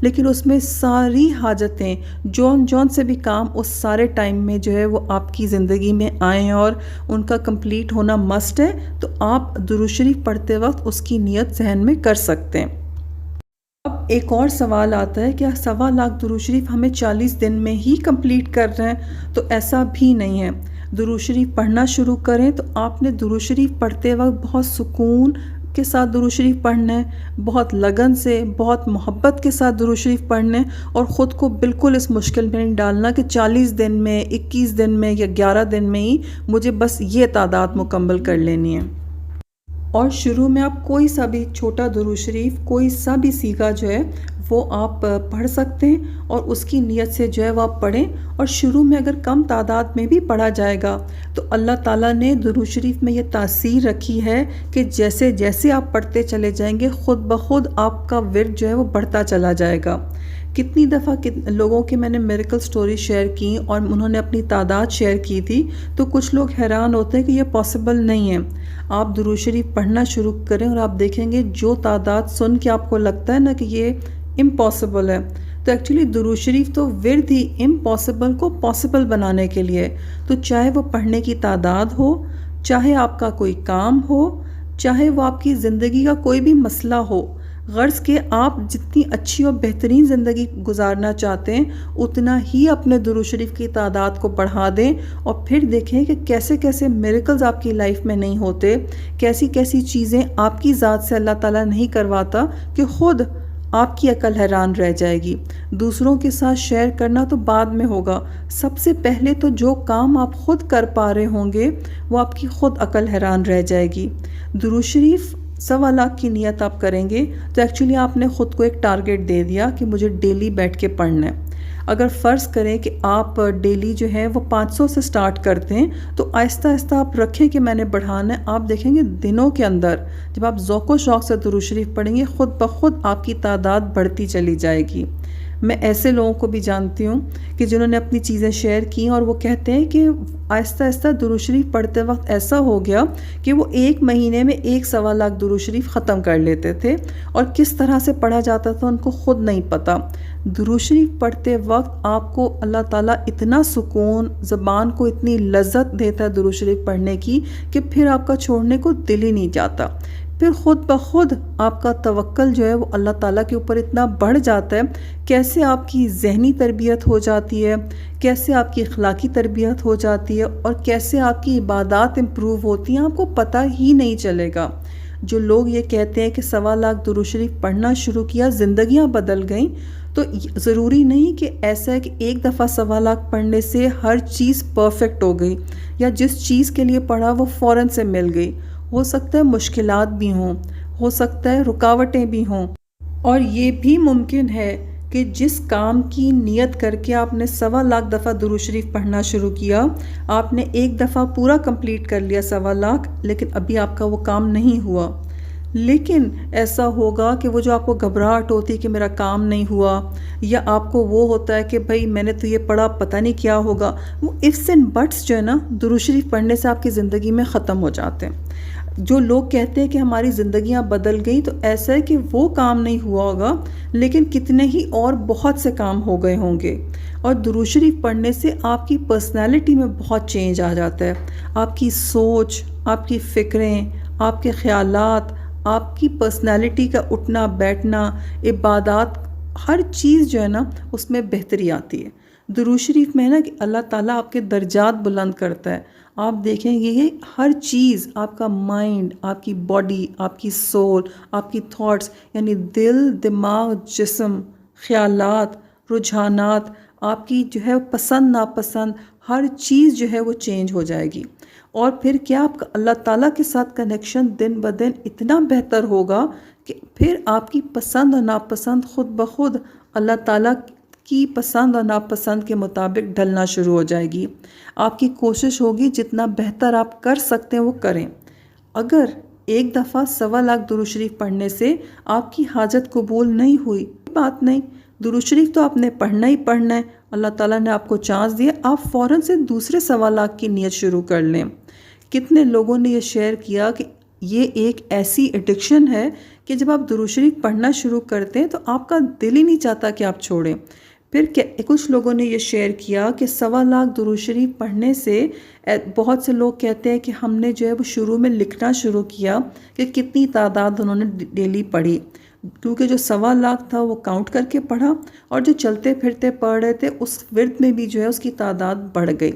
لیکن اس میں ساری حاجتیں جون سے بھی کام اس سارے ٹائم میں جو ہے وہ آپ کی زندگی میں آئیں اور ان کا کمپلیٹ ہونا مسٹ ہے، تو آپ درود شریف پڑھتے وقت اس کی نیت ذہن میں کر سکتے ہیں۔ اب ایک اور سوال آتا ہے کہ 1.25 درود شریف ہمیں 40 دن میں ہی کمپلیٹ کر رہے ہیں، تو ایسا بھی نہیں ہے۔ درود شریف پڑھنا شروع کریں تو آپ نے درود شریف پڑھتے وقت بہت سکون کے ساتھ درود شریف پڑھنا ہے، بہت لگن سے، بہت محبت کے ساتھ درود شریف پڑھنا ہے، اور خود کو بالکل اس مشکل میں نہیں ڈالنا کہ 40 دن میں، 21 دن میں یا 11 دن میں ہی مجھے بس یہ تعداد مکمل کر لینی ہے۔ اور شروع میں آپ کوئی سا بھی چھوٹا درود شریف، کوئی سا بھی سیغہ جو ہے وہ آپ پڑھ سکتے ہیں، اور اس کی نیت سے جو ہے وہ آپ پڑھیں۔ اور شروع میں اگر کم تعداد میں بھی پڑھا جائے گا تو اللہ تعالیٰ نے درود شریف میں یہ تاثیر رکھی ہے کہ جیسے جیسے آپ پڑھتے چلے جائیں گے خود بخود آپ کا ورد جو ہے وہ بڑھتا چلا جائے گا۔ کتنی دفعہ لوگوں کے میں نے میریکل سٹوری شیئر کی اور انہوں نے اپنی تعداد شیئر کی تھی، تو کچھ لوگ حیران ہوتے ہیں کہ یہ پاسبل نہیں ہے۔ آپ درود شریف پڑھنا شروع کریں اور آپ دیکھیں گے جو تعداد سن کے آپ کو لگتا ہے نا کہ یہ امپاسبل ہے، تو ایکچولی درود شریف تو ورد ہی امپاسبل کو پاسبل بنانے کے لیے۔ تو چاہے وہ پڑھنے کی تعداد ہو، چاہے آپ کا کوئی کام ہو، چاہے وہ آپ کی زندگی کا کوئی بھی مسئلہ ہو، غرض کہ آپ جتنی اچھی اور بہترین زندگی گزارنا چاہتے ہیں اتنا ہی اپنے درود شریف کی تعداد کو بڑھا دیں، اور پھر دیکھیں کہ کیسے کیسے میریکلز آپ کی لائف میں نہیں ہوتے، کیسی کیسی چیزیں آپ کی ذات سے اللہ تعالیٰ نہیں کرواتا کہ خود آپ کی عقل حیران رہ جائے گی۔ دوسروں کے ساتھ شیئر کرنا تو بعد میں ہوگا، سب سے پہلے تو جو کام آپ خود کر پا رہے ہوں گے وہ آپ کی خود عقل حیران رہ جائے گی۔ درود شریف 1.25 کی نیت آپ کریں گے تو ایکچولی آپ نے خود کو ایک ٹارگٹ دے دیا کہ مجھے ڈیلی بیٹھ کے پڑھنا ہے۔ اگر فرض کریں کہ آپ ڈیلی جو ہے وہ 500 سے سٹارٹ کرتے ہیں تو آہستہ آہستہ آپ رکھیں کہ میں نے بڑھانا ہے، آپ دیکھیں گے دنوں کے اندر جب آپ ذوق و شوق سے درود شریف پڑھیں گے خود بخود آپ کی تعداد بڑھتی چلی جائے گی۔ میں ایسے لوگوں کو بھی جانتی ہوں کہ جنہوں نے اپنی چیزیں شیئر کی اور وہ کہتے ہیں کہ آہستہ آہستہ درود شریف پڑھتے وقت ایسا ہو گیا کہ وہ 1 مہینے میں 1.25 درود شریف ختم کر لیتے تھے، اور کس طرح سے پڑھا جاتا تھا ان کو خود نہیں پتہ۔ درود شریف پڑھتے وقت آپ کو اللہ تعالیٰ اتنا سکون، زبان کو اتنی لذت دیتا ہے درود شریف پڑھنے کی کہ پھر آپ کا چھوڑنے کو دل ہی نہیں جاتا۔ پھر خود بخود آپ کا توکل جو ہے وہ اللہ تعالیٰ کے اوپر اتنا بڑھ جاتا ہے، کیسے آپ کی ذہنی تربیت ہو جاتی ہے، کیسے آپ کی اخلاقی تربیت ہو جاتی ہے، اور کیسے آپ کی عبادات امپروو ہوتی ہیں، آپ کو پتہ ہی نہیں چلے گا۔ جو لوگ یہ کہتے ہیں کہ 1.25 درود شریف پڑھنا شروع کیا زندگیاں بدل گئیں، تو ضروری نہیں کہ ایسا ہے کہ ایک دفعہ 1.25 پڑھنے سے ہر چیز پرفیکٹ ہو گئی، یا جس چیز کے لیے پڑھا وہ فوراً سے مل گئی۔ ہو سکتا ہے مشکلات بھی ہوں، ہو سکتا ہے رکاوٹیں بھی ہوں، اور یہ بھی ممکن ہے کہ جس کام کی نیت کر کے آپ نے 1.25 دفعہ درود شریف پڑھنا شروع کیا، آپ نے ایک دفعہ پورا کمپلیٹ کر لیا 1.25، لیکن ابھی آپ کا وہ کام نہیں ہوا۔ لیکن ایسا ہوگا کہ وہ جو آپ کو گھبراہٹ ہوتی ہے کہ میرا کام نہیں ہوا، یا آپ کو وہ ہوتا ہے کہ بھائی میں نے تو یہ پڑھا پتہ نہیں کیا ہوگا، وہ ifs and buts جو ہے نا درود شریف پڑھنے سے آپ کی زندگی میں ختم ہو جاتے ہیں۔ جو لوگ کہتے ہیں کہ ہماری زندگیاں بدل گئی، تو ایسا ہے کہ وہ کام نہیں ہوا ہوگا لیکن کتنے ہی اور بہت سے کام ہو گئے ہوں گے۔ اور درود شریف پڑھنے سے آپ کی پرسنالٹی میں بہت چینج آ جاتا ہے، آپ کی سوچ، آپ کی فکریں، آپ کے خیالات، آپ کی پرسنالٹی کا اٹھنا بیٹھنا، عبادات، ہر چیز جو ہے نا اس میں بہتری آتی ہے۔ درود شریف میں ہے نا کہ اللہ تعالیٰ آپ کے درجات بلند کرتا ہے۔ آپ دیکھیں گے کہ ہر چیز، آپ کا مائنڈ، آپ کی باڈی، آپ کی سول، آپ کی تھاٹس، یعنی دل، دماغ، جسم، خیالات، رجحانات، آپ کی جو ہے پسند ناپسند ہر چیز جو ہے وہ چینج ہو جائے گی۔ اور پھر کیا آپ کا اللہ تعالیٰ کے ساتھ کنیکشن دن بدن اتنا بہتر ہوگا کہ پھر آپ کی پسند اور ناپسند خود بخود اللہ تعالیٰ کی پسند اور ناپسند کے مطابق ڈھلنا شروع ہو جائے گی۔ آپ کی کوشش ہوگی جتنا بہتر آپ کر سکتے ہیں وہ کریں۔ اگر ایک دفعہ 1.25 درود شریف پڑھنے سے آپ کی حاجت قبول نہیں ہوئی، بات نہیں، درود شریف تو آپ نے پڑھنا ہی پڑھنا ہے، اللہ تعالیٰ نے آپ کو چانس دیا، آپ فوراً سے دوسرے 1.25 کی نیت شروع کر لیں۔ کتنے لوگوں نے یہ شیئر کیا کہ یہ ایک ایسی ایڈکشن ہے کہ جب آپ درود شریف پڑھنا شروع کرتے ہیں تو آپ کا دل ہی نہیں چاہتا کہ آپ چھوڑیں۔ پھر کچھ لوگوں نے یہ شیئر کیا کہ 1.25 درود شریف پڑھنے سے بہت سے لوگ کہتے ہیں کہ ہم نے جو ہے وہ شروع میں لکھنا شروع کیا کہ کتنی تعداد انہوں نے ڈیلی پڑھی، کیونکہ جو 1.25 تھا وہ کاؤنٹ کر کے پڑھا، اور جو چلتے پھرتے پڑھ رہے تھے اس ورد میں بھی جو ہے اس کی تعداد بڑھ گئی۔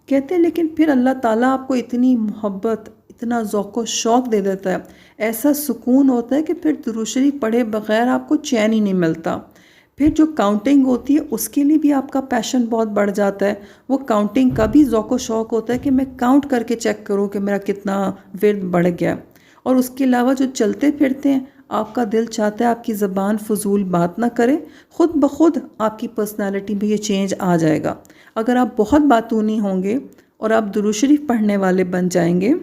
کہتے ہیں لیکن پھر اللہ تعالیٰ آپ کو اتنی محبت، اتنا ذوق و شوق دے دیتا ہے، ایسا سکون ہوتا ہے کہ پھر درود شریف پڑھے بغیر آپ کو چین ہی نہیں ملتا۔ پھر جو کاؤنٹنگ ہوتی ہے اس کے لیے بھی آپ کا پیشن بہت بڑھ جاتا ہے، وہ کاؤنٹنگ کا بھی ذوق و شوق ہوتا ہے کہ میں کاؤنٹ کر کے چیک کروں کہ میرا کتنا ورد بڑھ گیا۔ اور اس کے علاوہ جو چلتے پھرتے ہیں، آپ کا دل چاہتا ہے آپ کی زبان فضول بات نہ کرے، خود بخود آپ کی پرسنالٹی میں یہ چینج آ جائے گا۔ اگر آپ بہت باتونی ہوں گے اور آپ درود شریف پڑھنے والے بن جائیں گے،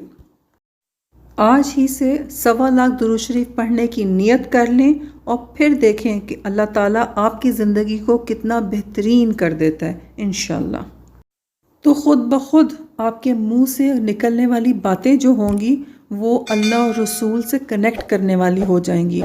آج ہی سے 1.25 درود شریف پڑھنے کی نیت کر لیں اور پھر دیکھیں کہ اللہ تعالیٰ آپ کی زندگی کو کتنا بہترین کر دیتا ہے انشاءاللہ۔ تو خود بخود آپ کے منہ سے نکلنے والی باتیں جو ہوں گی وہ اللہ اور رسول سے کنیکٹ کرنے والی ہو جائیں گی۔